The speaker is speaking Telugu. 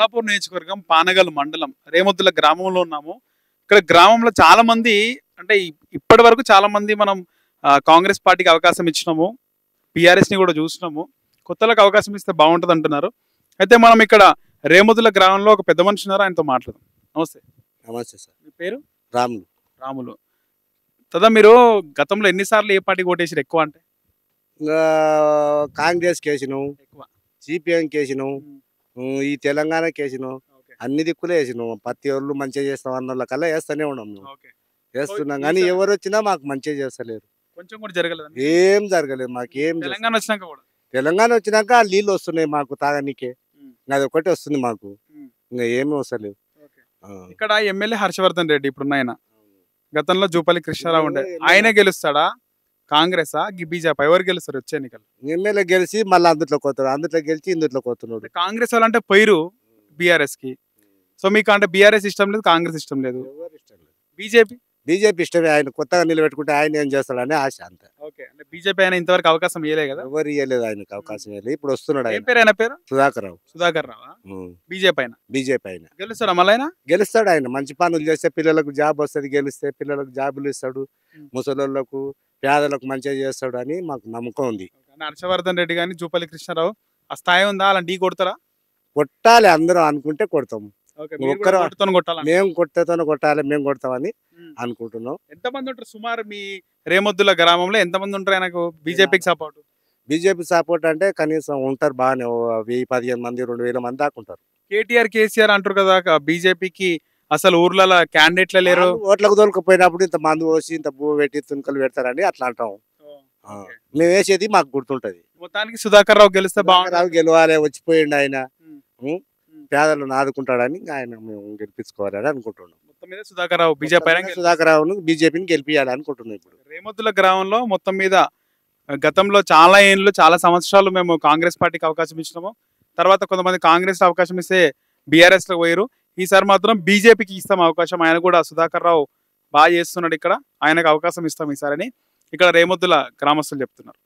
అల్లాపూర్ నియోజకవర్గం పానగల్ మండలం రేమొద్దుల గ్రామంలో ఉన్నాము. ఇక్కడ గ్రామంలో చాలా మంది అంటే ఇప్పటి వరకు చాలా మంది మనం కాంగ్రెస్ పార్టీకి అవకాశం ఇచ్చినాము. బీఆర్ఎస్ ని కూడా చూసినాము. కొత్తలకు అవకాశం ఇస్తే బాగుంటది అంటున్నారు. అయితే మనం ఇక్కడ రేమొద్దుల గ్రామంలో ఒక పెద్ద మనిషి ఉన్నారు, ఆయనతో మాట్లాడదాం. నమస్తే. నమస్తే సార్. మీ పేరు? రాములు. రాములు. కదా మీరు గతంలో ఎన్నిసార్లు ఏ పార్టీకి ఓటేసారు ఎక్కువ అంటే? ఇంకా కాంగ్రెస్కి వేసినాం, ఎక్కువ. సిపిఎంకి వేసినాం, ఈ తెలంగాణకి వేసినాం, ఓకే. అన్ని దిక్కులే వేసినాం. ప్రతి ఒళ్ళు మంచిగా చేస్తాం అన్న వాళ్ళకల్లా వేస్తూనే ఉన్నాం. మేము ఓకే. వేస్తున్నాం సో కానీ ఈసారి- ఎవరు వచ్చినా మాకు మంచిగా చేస్తలేరు. కొంచెం కూడా జరగలేదు. ఏం జరగలేదు మాకు. ఏం తెలంగాణ వచ్చినాక కూడా. తెలంగాణ వచ్చినాక నీళ్ళు వస్తున్నాయి మాకు తాగనీకే. ఉమ్. అది ఒకటి వస్తుంది మాకు, ఉమ్. ఇంకా ఏమి వస్తలేవు. ఓకే. ఆ. ఇక్కడ ఎమ్మెల్యే హర్షవర్ధన్ రెడ్డి ఇప్పుడున్న ఆయన. గతంలో జూపల్లి కృష్ణారావు ఉండే. ఎమ్మెల్యే- ఆయనే గెలుస్తాడా? కాంగ్రెసా బీజేపీ ఎవరు గెలుస్తారు వచ్చే ఎన్నికలు? ఎమ్మెల్యే గెలిచి మళ్ళీ అందులో పోతున్నాడు, అందులో గెలిచి ఇందులో పోతున్నాడు. కాంగ్రెస్ వాళ్ళంటే పోయిరు బీఆర్ఎస్ కి. సో మీకు అంటే బీఆర్ఎస్ ఇష్టం లేదు, కాంగ్రెస్ ఇష్టం లేదు. ఎవరు ఇష్టం లేదు. బీజేపీ బీజేపీ ఇష్టమే. ఆయన కొత్తగా నిలబెట్టుకుంటే ఆయన ఏం చేస్తాడని ఆశ అంతే. ఓకే. అంటే బీజేపీ అయినా ఇంతవరకు అవకాశం ఇవ్వలే కదా. ఎవరు ఇవ్వలేదు ఆయనకు అవకాశం. ఇవ్వలేదు. ఇప్పుడు వస్తున్నాడు ఏం ఆయన, పేరు ఆయన పేరు? సుధాకర్ రావు. సుధాకర్ రావా? బీజేపీ అయినా బీజేపీ ఆయన గెలుస్తాడా మళ్ళీ? గెలుస్తాడు. ఆయన మంచి పనులు చేస్తే పిల్లలకు జాబ్ వస్తుంది. గెలిస్తే పిల్లలకు జాబులు ఇస్తాడు, ఉం. ముసలోళ్ళకు పేదలకు మంచిగా చేస్తాడు అని మాకు నమ్మకం ఉంది. అంటే హర్షవర్ధన్ రెడ్డి కానీ జూపల్లి కృష్ణారావు ఆ స్థాయి ఉందా? అలా ఢీ కొడతారా? కొట్టాలి, అందరం అనుకుంటే కొడతాం. ఓకే. ఒక్కరు- కొట్టాలని మేము కొట్టేతోనే కొట్టాలి, మేము కొడతామని అనుకుంటున్నాం. ఎంతమంది ఉంటారు సుమారు మీ రేమొద్దుల గ్రామంలో? ఎంతమంది ఉంటారు ఆయనకు బీజేపీకి సపోర్ట్? బీజేపీ సపోర్ట్ అంటే కనీసం ఉంటారు బాగానే, 1000-15 మంది 2000 మంది దాకా ఉంటారు. కేటీఆర్ కేసీఆర్ అంటారు కదా బీజేపీకి అసలు ఊర్లలో క్యాండిడేట్లే లేరు. వాళ్ళు ఓట్లకు తోలుకపోయినప్పుడు ఇంత మందు పోసి ఇంత భూ పెట్టి తుణుకలు పెడతారని అట్లా అంటాం. ఓకే. మేము వేసేది మాకు గుర్తుంటది. మొత్తానికి సుధాకర్ రావు గెలిస్తే బాగుంటుంది. రావు గెలవాలి, వచ్చిపోయిండు ఆయన. ఉం. ఉం. పేదలను ఆదుకుంటాడని ఆయన మేము గెలిపించుకోవాలని అనుకుంటున్నాం. మొత్తం మీద సుధాకర్ రావు బీజేపీ అయినా గెలుస్తుంది. సుధాకర్ రావును బీజేపీని గెలిపియాలి అనుకుంటున్నాం. ఇప్పుడు రేమొద్దుల గ్రామంలో మొత్తం మీద గతంలో చాలా ఏళ్ళు చాలా సంవత్సరాలు మేము కాంగ్రెస్ పార్టీకి అవకాశం ఇచ్చినాము. తర్వాత కొంతమంది కాంగ్రెస్ అవకాశం ఇస్తే బీఆర్ఎస్ లో పోయారు. ఈసారి మాత్రం బీజేపీకి ఇస్తాం అవకాశం. ఆయన కూడా సుధాకర్ రావు బాగా చేస్తున్నాడు ఇక్కడ, ఆయనకు అవకాశం ఇస్తాం ఈసారని ఇక్కడ రేమొద్దుల గ్రామస్తులు చెప్తున్నారు.